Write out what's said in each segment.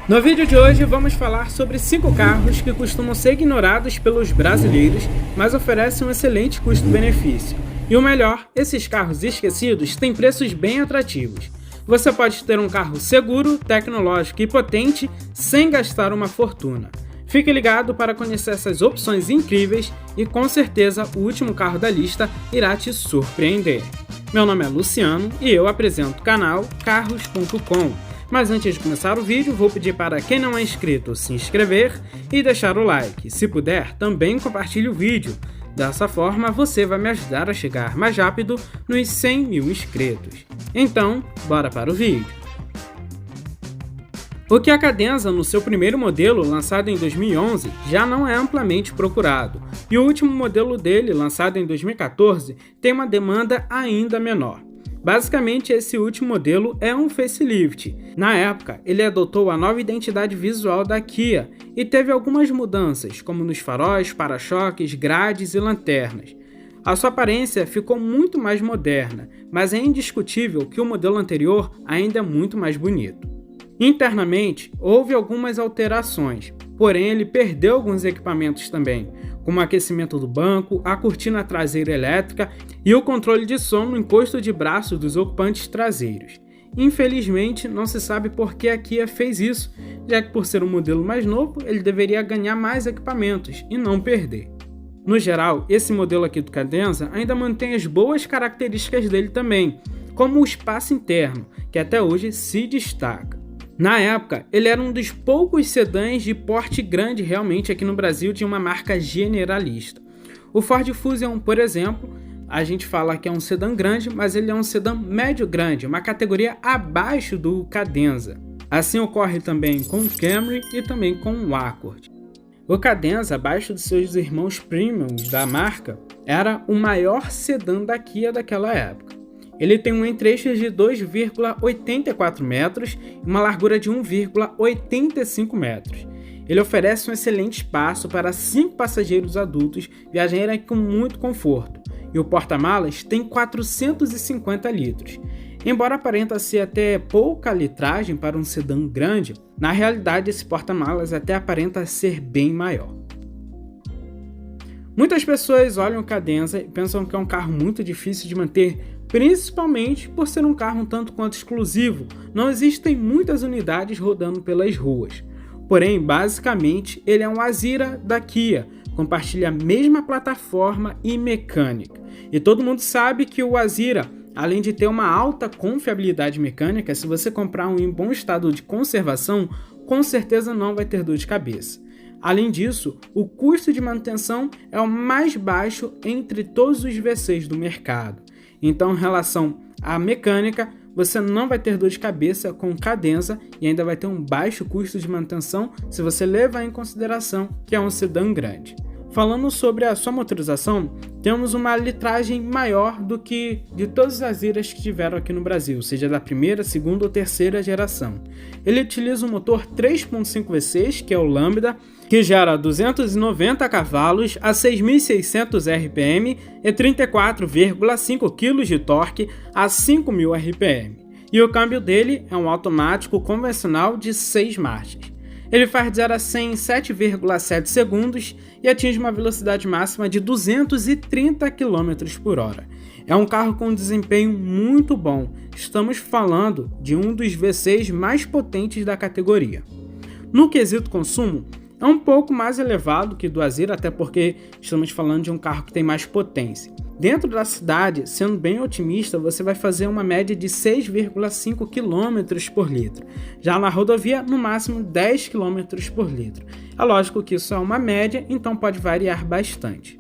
No vídeo de hoje vamos falar sobre 5 carros que costumam ser ignorados pelos brasileiros, mas oferecem um excelente custo-benefício. E o melhor, esses carros esquecidos têm preços bem atrativos. Você pode ter um carro seguro, tecnológico e potente sem gastar uma fortuna. Fique ligado para conhecer essas opções incríveis e com certeza o último carro da lista irá te surpreender. Meu nome é Luciano e eu apresento o canal Carros.com. Mas antes de começar o vídeo, vou pedir para quem não é inscrito se inscrever e deixar o like. Se puder, também compartilhe o vídeo. Dessa forma, você vai me ajudar a chegar mais rápido nos 100 mil inscritos. Então, bora para o vídeo. O Kia Cadenza, no seu primeiro modelo, lançado em 2011, já não é amplamente procurado. E o último modelo dele, lançado em 2014, tem uma demanda ainda menor. Basicamente, esse último modelo é um facelift. Na época, ele adotou a nova identidade visual da Kia e teve algumas mudanças, como nos faróis, para-choques, grades e lanternas. A sua aparência ficou muito mais moderna, mas é indiscutível que o modelo anterior ainda é muito mais bonito. Internamente, houve algumas alterações, porém ele perdeu alguns equipamentos também, como o aquecimento do banco, a cortina traseira elétrica e o controle de som no encosto de braço dos ocupantes traseiros. Infelizmente, não se sabe por que a Kia fez isso, já que por ser um modelo mais novo, ele deveria ganhar mais equipamentos e não perder. No geral, esse modelo aqui do Cadenza ainda mantém as boas características dele também, como o espaço interno, que até hoje se destaca. Na época, ele era um dos poucos sedãs de porte grande realmente aqui no Brasil de uma marca generalista. O Ford Fusion, por exemplo, a gente fala que é um sedã grande, mas ele é um sedã médio-grande, uma categoria abaixo do Cadenza. Assim ocorre também com o Camry e também com o Accord. O Cadenza, abaixo de seus irmãos premiums da marca, era o maior sedã da Kia daquela época. Ele tem um entre-eixos de 2,84 metros e uma largura de 1,85 metros. Ele oferece um excelente espaço para 5 passageiros adultos viajarem com muito conforto. E o porta-malas tem 450 litros. Embora aparenta ser até pouca litragem para um sedã grande, na realidade esse porta-malas até aparenta ser bem maior. Muitas pessoas olham o Cadenza e pensam que é um carro muito difícil de manter, principalmente por ser um carro um tanto quanto exclusivo. Não existem muitas unidades rodando pelas ruas. Porém, basicamente, ele é um Azira da Kia, compartilha a mesma plataforma e mecânica. E todo mundo sabe que o Azira, além de ter uma alta confiabilidade mecânica, se você comprar um em bom estado de conservação, com certeza não vai ter dor de cabeça. Além disso, o custo de manutenção é o mais baixo entre todos os V6 do mercado. Então, em relação à mecânica, você não vai ter dor de cabeça com o Cadenza e ainda vai ter um baixo custo de manutenção se você levar em consideração que é um sedã grande. Falando sobre a sua motorização, temos uma litragem maior do que de todas as Aziras que tiveram aqui no Brasil, seja da primeira, segunda ou terceira geração. Ele utiliza um motor 3.5 V6, que é o Lambda, que gera 290 cavalos a 6.600 RPM e 34,5 kg de torque a 5.000 RPM. E o câmbio dele é um automático convencional de 6 marchas. Ele faz de 0 a 100 em 7,7 segundos e atinge uma velocidade máxima de 230 km por hora. É um carro com um desempenho muito bom. Estamos falando de um dos V6 mais potentes da categoria. No quesito consumo, é um pouco mais elevado que do Azira, até porque estamos falando de um carro que tem mais potência. Dentro da cidade, sendo bem otimista, você vai fazer uma média de 6,5 km por litro. Já na rodovia, no máximo 10 km por litro. É lógico que isso é uma média, então pode variar bastante.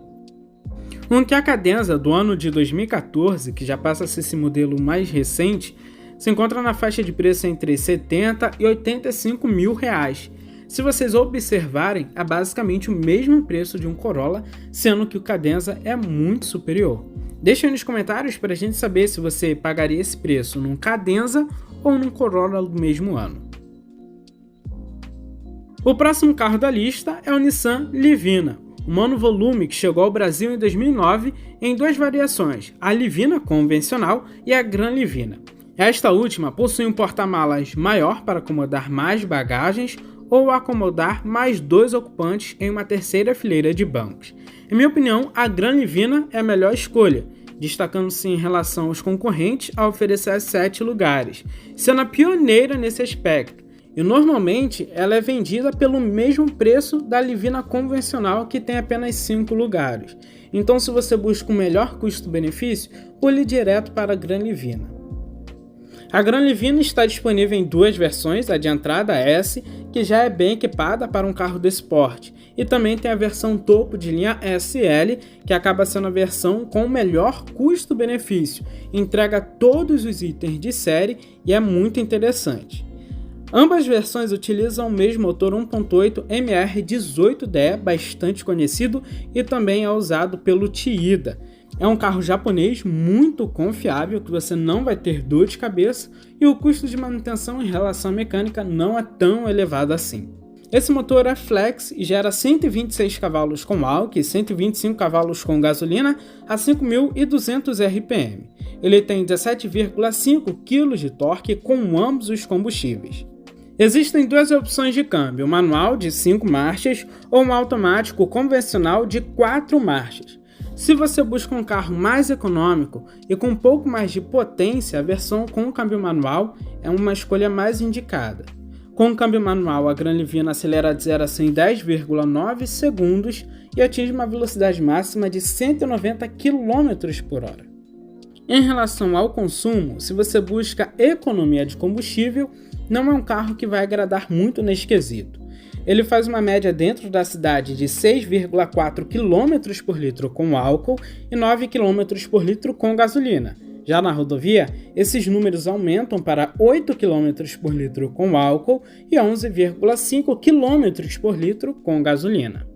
Um Kia Cadenza do ano de 2014, que já passa a ser esse modelo mais recente, se encontra na faixa de preço entre 70 e 85 mil reais. Se vocês observarem, é basicamente o mesmo preço de um Corolla, sendo que o Cadenza é muito superior. Deixe aí nos comentários para a gente saber se você pagaria esse preço num Cadenza ou num Corolla do mesmo ano. O próximo carro da lista é o Nissan Livina, um monovolume que chegou ao Brasil em 2009 em duas variações, a Livina convencional e a Gran Livina. Esta última possui um porta-malas maior para acomodar mais bagagens ou acomodar mais 2 ocupantes em uma terceira fileira de bancos. Em minha opinião, a Gran Livina é a melhor escolha, destacando-se em relação aos concorrentes a oferecer 7 lugares, sendo a pioneira nesse aspecto. E normalmente ela é vendida pelo mesmo preço da Livina convencional, que tem apenas 5 lugares. Então, se você busca um melhor custo-benefício, pule direto para a Gran Livina. A Gran Livina está disponível em 2 versões, a de entrada S, que já é bem equipada para um carro desse porte, e também tem a versão topo de linha SL, que acaba sendo a versão com o melhor custo-benefício, entrega todos os itens de série e é muito interessante. Ambas versões utilizam o mesmo motor 1.8 MR18DE, bastante conhecido, e também é usado pelo Tiida. É um carro japonês muito confiável, que você não vai ter dor de cabeça, e o custo de manutenção em relação à mecânica não é tão elevado assim. Esse motor é flex e gera 126 cavalos com álcool e 125 cavalos com gasolina a 5.200 RPM. Ele tem 17,5 kg de torque com ambos os combustíveis. Existem 2 opções de câmbio, manual de 5 marchas ou um automático convencional de 4 marchas. Se você busca um carro mais econômico e com um pouco mais de potência, a versão com câmbio manual é uma escolha mais indicada. Com o câmbio manual, a Gran Livina acelera de 0 a 100 em 10,9 segundos e atinge uma velocidade máxima de 190 km por hora. Em relação ao consumo, se você busca economia de combustível, não é um carro que vai agradar muito nesse quesito. Ele faz uma média dentro da cidade de 6,4 km por litro com álcool e 9 km por litro com gasolina. Já na rodovia, esses números aumentam para 8 km por litro com álcool e 11,5 km por litro com gasolina.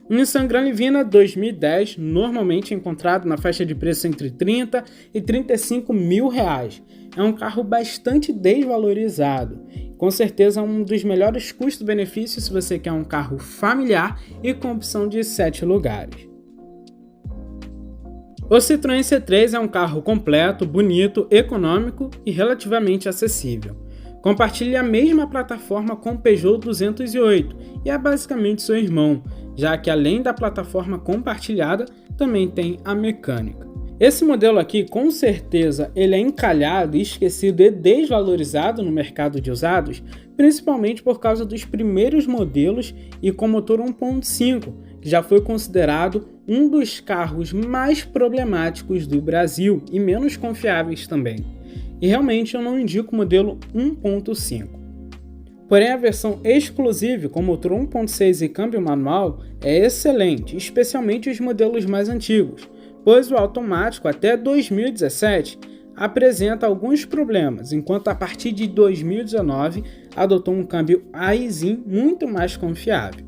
O Nissan Gran Livina 2010, normalmente encontrado na faixa de preço entre 30 e 35 mil reais. É um carro bastante desvalorizado. Com certeza é um dos melhores custo-benefícios se você quer um carro familiar e com opção de 7 lugares. O Citroën C3 é um carro completo, bonito, econômico e relativamente acessível. Compartilha a mesma plataforma com o Peugeot 208 e é basicamente seu irmão, já que além da plataforma compartilhada, também tem a mecânica. Esse modelo aqui, com certeza, ele é encalhado, esquecido e desvalorizado no mercado de usados, principalmente por causa dos primeiros modelos e com motor 1.5, que já foi considerado um dos carros mais problemáticos do Brasil e menos confiáveis também. E realmente eu não indico o modelo 1.5. Porém, a versão exclusiva com motor 1.6 e câmbio manual é excelente, especialmente os modelos mais antigos, pois o automático até 2017 apresenta alguns problemas, enquanto a partir de 2019 adotou um câmbio Aisin muito mais confiável.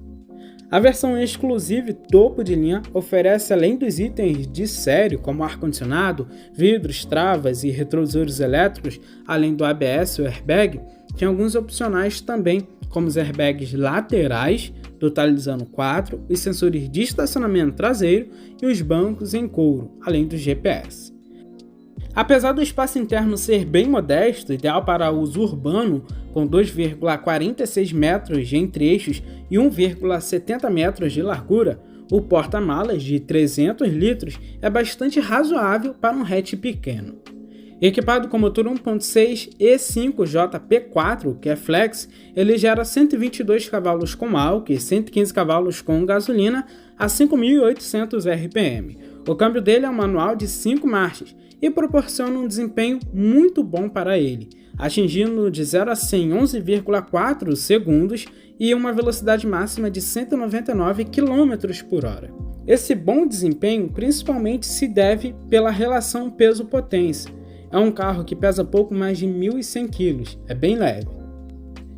A versão exclusiva e topo de linha oferece, além dos itens de série como ar-condicionado, vidros, travas e retrovisores elétricos, além do ABS ou airbag, tem alguns opcionais também, como os airbags laterais, totalizando 4, os sensores de estacionamento traseiro e os bancos em couro, além do GPS. Apesar do espaço interno ser bem modesto, ideal para uso urbano, com 2,46 metros entre eixos e 1,70 metros de largura, o porta-malas de 300 litros é bastante razoável para um hatch pequeno. Equipado com motor 1.6 E5JP4, que é flex, ele gera 122 cavalos com álcool e 115 cavalos com gasolina a 5.800 RPM. O câmbio dele é um manual de 5 marchas e proporciona um desempenho muito bom para ele, atingindo de 0 a 100 em 11,4 segundos e uma velocidade máxima de 199 km por hora. Esse bom desempenho principalmente se deve pela relação peso-potência. É um carro que pesa pouco mais de 1.100 kg, é bem leve.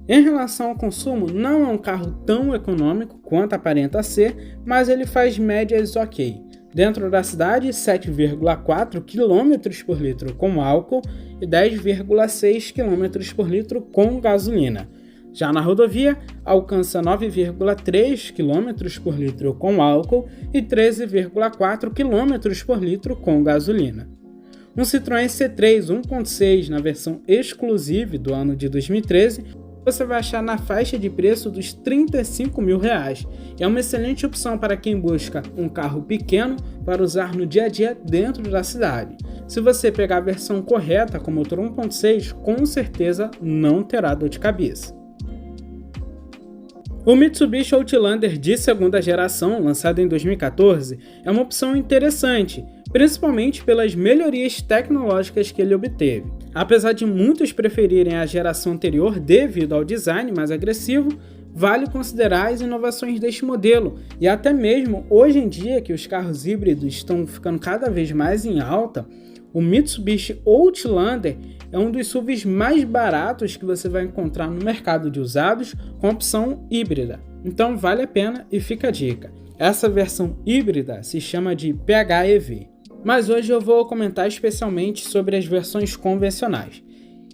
Em relação ao consumo, não é um carro tão econômico quanto aparenta ser, mas ele faz médias ok. Dentro da cidade, 7,4 km por litro com álcool e 10,6 km por litro com gasolina. Já na rodovia, alcança 9,3 km por litro com álcool e 13,4 km por litro com gasolina. Um Citroën C3 1.6 na versão exclusiva do ano de 2013, você vai achar na faixa de preço dos R$ 35 mil. É uma excelente opção para quem busca um carro pequeno para usar no dia a dia dentro da cidade. Se você pegar a versão correta com motor 1.6, com certeza não terá dor de cabeça. O Mitsubishi Outlander de segunda geração, lançado em 2014, é uma opção interessante, principalmente pelas melhorias tecnológicas que ele obteve. Apesar de muitos preferirem a geração anterior devido ao design mais agressivo, vale considerar as inovações deste modelo, e até mesmo hoje em dia que os carros híbridos estão ficando cada vez mais em alta, o Mitsubishi Outlander é um dos SUVs mais baratos que você vai encontrar no mercado de usados com opção híbrida. Então vale a pena e fica a dica. Essa versão híbrida se chama de PHEV. Mas hoje eu vou comentar especialmente sobre as versões convencionais.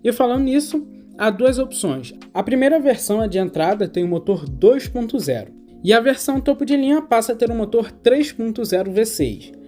E falando nisso, há duas opções. A primeira versão, a de entrada, tem um motor 2.0 e a versão topo de linha passa a ter um motor 3.0 V6.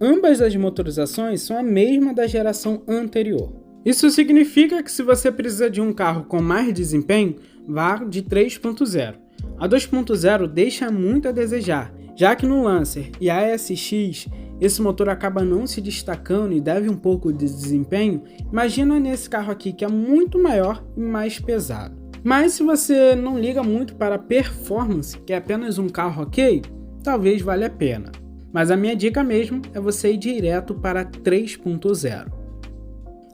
Ambas as motorizações são a mesma da geração anterior. Isso significa que se você precisa de um carro com mais desempenho, vá de 3.0. A 2.0 deixa muito a desejar, já que no Lancer e a ASX esse motor acaba não se destacando e deve um pouco de desempenho. Imagina nesse carro aqui que é muito maior e mais pesado. Mas se você não liga muito para a performance, que é apenas um carro ok, talvez valha a pena. Mas a minha dica mesmo é você ir direto para 3.0.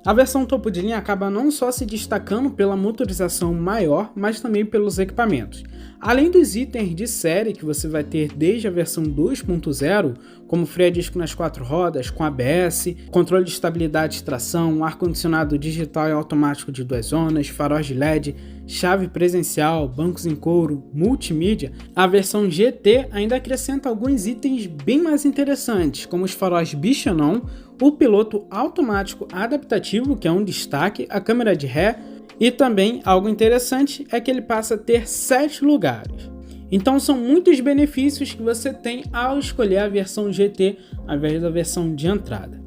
A versão topo de linha acaba não só se destacando pela motorização maior, mas também pelos equipamentos. Além dos itens de série que você vai ter desde a versão 2.0, como freio a disco nas 4 rodas, com ABS, controle de estabilidade e tração, ar-condicionado digital e automático de 2 zonas, faróis de LED, chave presencial, bancos em couro, multimídia, a versão GT ainda acrescenta alguns itens bem mais interessantes, como os faróis Bichanon, o piloto automático adaptativo, que é um destaque, a câmera de ré, e também algo interessante é que ele passa a ter 7 lugares. Então são muitos benefícios que você tem ao escolher a versão GT ao invés da versão de entrada.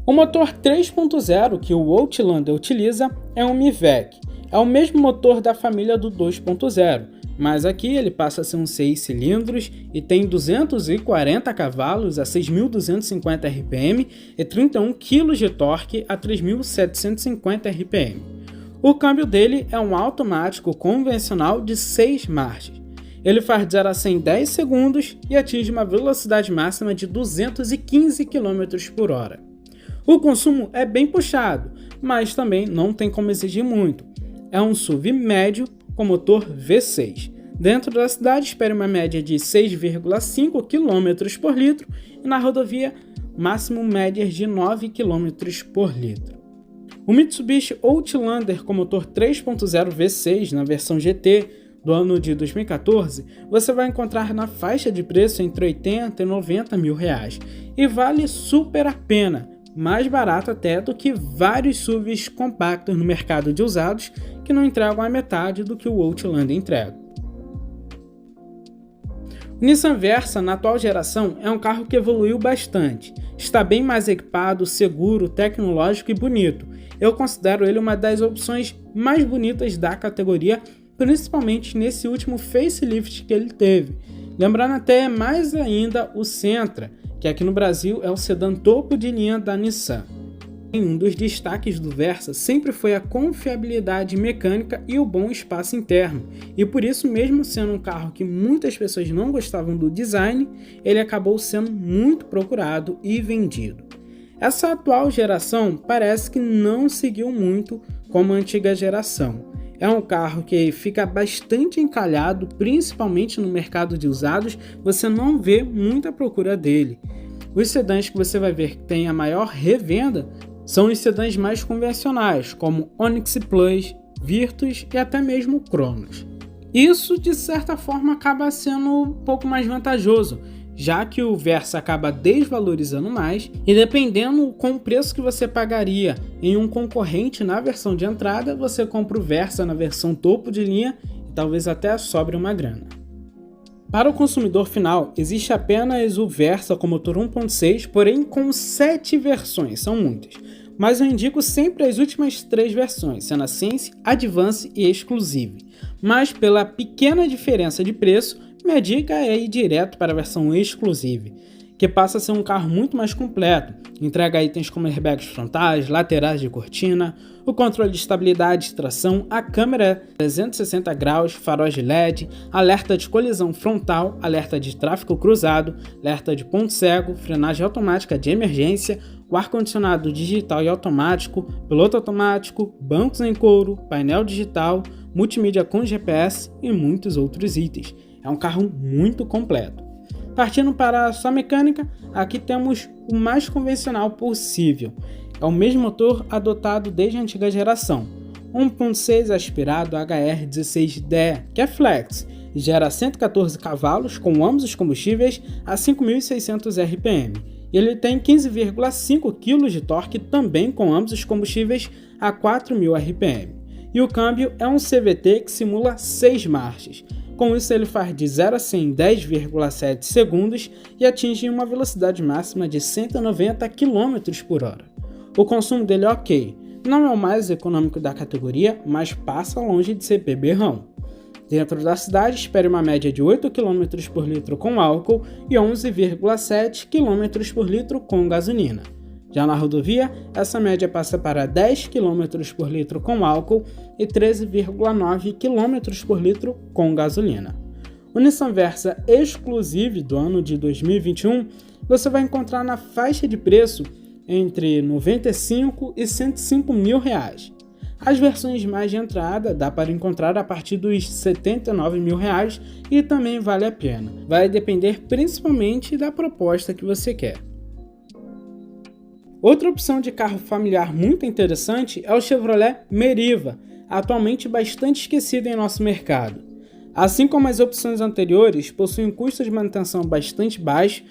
O motor 3.0 que o Outlander utiliza é um MIVEC. É o mesmo motor da família do 2.0, mas aqui ele passa a ser um 6 cilindros e tem 240 cavalos a 6.250 RPM e 31 kg de torque a 3.750 RPM. O câmbio dele é um automático convencional de 6 marchas. Ele faz de 0 a 100 em 10 segundos e atinge uma velocidade máxima de 215 km por hora. O consumo é bem puxado, mas também não tem como exigir muito. É um SUV médio com motor V6. Dentro da cidade espere uma média de 6,5 km por litro e na rodovia máximo médias de 9 km por litro. O Mitsubishi Outlander com motor 3.0 V6 na versão GT do ano de 2014 você vai encontrar na faixa de preço entre 80 e 90 mil reais e vale super a pena. Mais barato até do que vários SUVs compactos no mercado de usados que não entregam a metade do que o Outlander entrega. O Nissan Versa, na atual geração, é um carro que evoluiu bastante. Está bem mais equipado, seguro, tecnológico e bonito. Eu considero ele uma das opções mais bonitas da categoria, principalmente nesse último facelift que ele teve. Lembrando até mais ainda o Sentra, que aqui no Brasil é o sedã topo de linha da Nissan. Um dos destaques do Versa sempre foi a confiabilidade mecânica e o bom espaço interno, e por isso, mesmo sendo um carro que muitas pessoas não gostavam do design, ele acabou sendo muito procurado e vendido. Essa atual geração parece que não seguiu muito como a antiga geração. É um carro que fica bastante encalhado, principalmente no mercado de usados, você não vê muita procura dele. Os sedãs que você vai ver que tem a maior revenda são os sedãs mais convencionais, como Onix Plus, Virtus e até mesmo Cronos. Isso, de certa forma, acaba sendo um pouco mais vantajoso, já que o Versa acaba desvalorizando mais e dependendo com o preço que você pagaria em um concorrente na versão de entrada, você compra o Versa na versão topo de linha e talvez até sobre uma grana. Para o consumidor final, existe apenas o Versa com motor 1.6, porém com 7 versões, são muitas. Mas eu indico sempre as últimas 3 versões, sendo a Sense, Advance e Exclusive. Mas pela pequena diferença de preço, minha dica é ir direto para a versão Exclusive, que passa a ser um carro muito mais completo. Entrega itens como airbags frontais, laterais de cortina, o controle de estabilidade e tração, a câmera 360 graus, faróis de LED, alerta de colisão frontal, alerta de tráfego cruzado, alerta de ponto cego, frenagem automática de emergência, o ar-condicionado digital e automático, piloto automático, bancos em couro, painel digital, multimídia com GPS e muitos outros itens. É um carro muito completo. Partindo para a sua mecânica, aqui temos o mais convencional possível. É o mesmo motor adotado desde a antiga geração, 1.6 aspirado HR16DE, que é flex, e gera 114 cavalos com ambos os combustíveis a 5.600 RPM. E ele tem 15,5 kg de torque também com ambos os combustíveis a 4.000 RPM. E o câmbio é um CVT que simula 6 marchas. Com isso ele faz de 0 a 100 em 10,7 segundos e atinge uma velocidade máxima de 190 km por hora. O consumo dele é ok, não é o mais econômico da categoria, mas passa longe de ser beberrão. Dentro da cidade, espere uma média de 8 km por litro com álcool e 11,7 km por litro com gasolina. Já na rodovia, essa média passa para 10 km por litro com álcool e 13,9 km por litro com gasolina. O Nissan Versa Exclusive do ano de 2021 você vai encontrar na faixa de preço entre R$ 95 e R$ 105 mil. As versões mais de entrada dá para encontrar a partir dos R$ 79 mil e também vale a pena. Vai depender principalmente da proposta que você quer. Outra opção de carro familiar muito interessante é o Chevrolet Meriva, atualmente bastante esquecido em nosso mercado. Assim como as opções anteriores, possui um custo de manutenção bastante baixo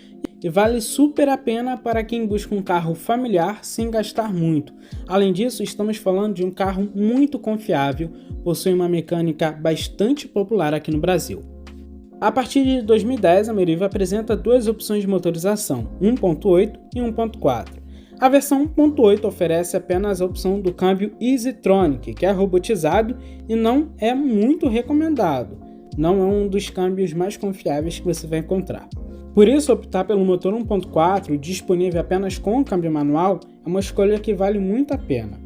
e vale super a pena para quem busca um carro familiar sem gastar muito. Além disso, estamos falando de um carro muito confiável, possui uma mecânica bastante popular aqui no Brasil. A partir de 2010, a Meriva apresenta 2 opções de motorização, 1.8 e 1.4. A versão 1.8 oferece apenas a opção do câmbio EasyTronic, que é robotizado e não é muito recomendado. Não é um dos câmbios mais confiáveis que você vai encontrar. Por isso, optar pelo motor 1.4 disponível apenas com câmbio manual é uma escolha que vale muito a pena.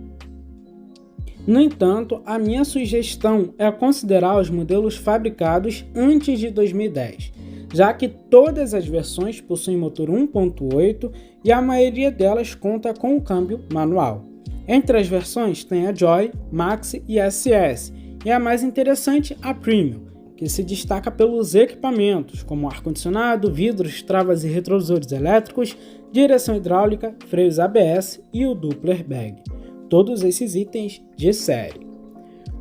No entanto, a minha sugestão é considerar os modelos fabricados antes de 2010, já que todas as versões possuem motor 1.8 e a maioria delas conta com o câmbio manual. Entre as versões tem a Joy, Maxi e SS, e a mais interessante, a Premium, que se destaca pelos equipamentos como ar-condicionado, vidros, travas e retrovisores elétricos, direção hidráulica, freios ABS e o duplo airbag. Todos esses itens de série.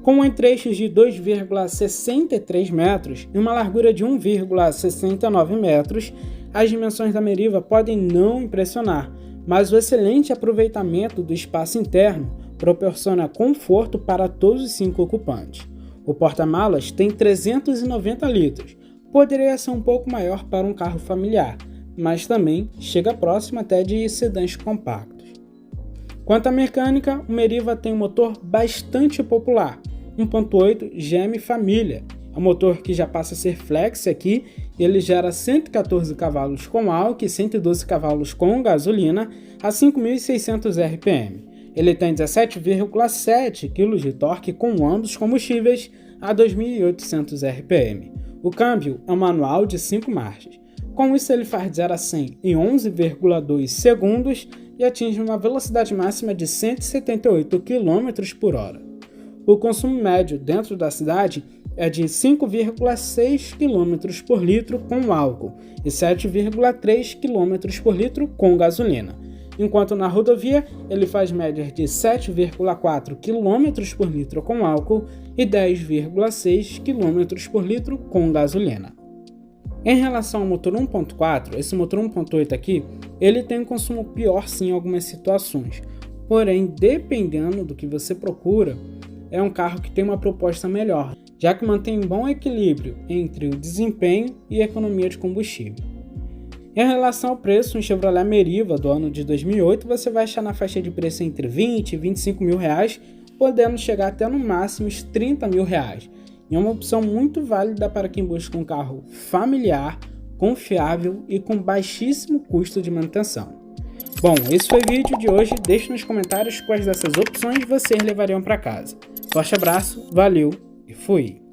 Com entre-eixos de 2,63 metros e uma largura de 1,69 metros, as dimensões da Meriva podem não impressionar, mas o excelente aproveitamento do espaço interno proporciona conforto para todos os 5 ocupantes. O porta-malas tem 390 litros, poderia ser um pouco maior para um carro familiar, mas também chega próximo até de sedãs compactos. Quanto à mecânica, o Meriva tem um motor bastante popular, 1.8 GM Família. É um motor que já passa a ser flex aqui, ele gera 114 cavalos com álcool e 112 cavalos com gasolina a 5.600 RPM. Ele tem 17,7 kg de torque com ambos combustíveis a 2.800 RPM. O câmbio é um manual de 5 marchas. Com isso ele faz de 0 a 100 em 11,2 segundos e atinge uma velocidade máxima de 178 km por hora. O consumo médio dentro da cidade é de 5,6 km por litro com álcool e 7,3 km por litro com gasolina, enquanto na rodovia ele faz médias de 7,4 km por litro com álcool e 10,6 km por litro com gasolina. Em relação ao motor 1.4, esse motor 1.8 aqui, ele tem um consumo pior sim em algumas situações, porém, dependendo do que você procura, é um carro que tem uma proposta melhor. já que mantém bom equilíbrio entre o desempenho e a economia de combustível. Em relação ao preço, um Chevrolet Meriva do ano de 2008 você vai achar na faixa de preço entre 20 e 25 mil reais, podendo chegar até no máximo os 30 mil reais. E é uma opção muito válida para quem busca um carro familiar, confiável e com baixíssimo custo de manutenção. Bom, esse foi o vídeo de hoje. Deixe nos comentários quais dessas opções vocês levariam para casa. Forte abraço, valeu e fui!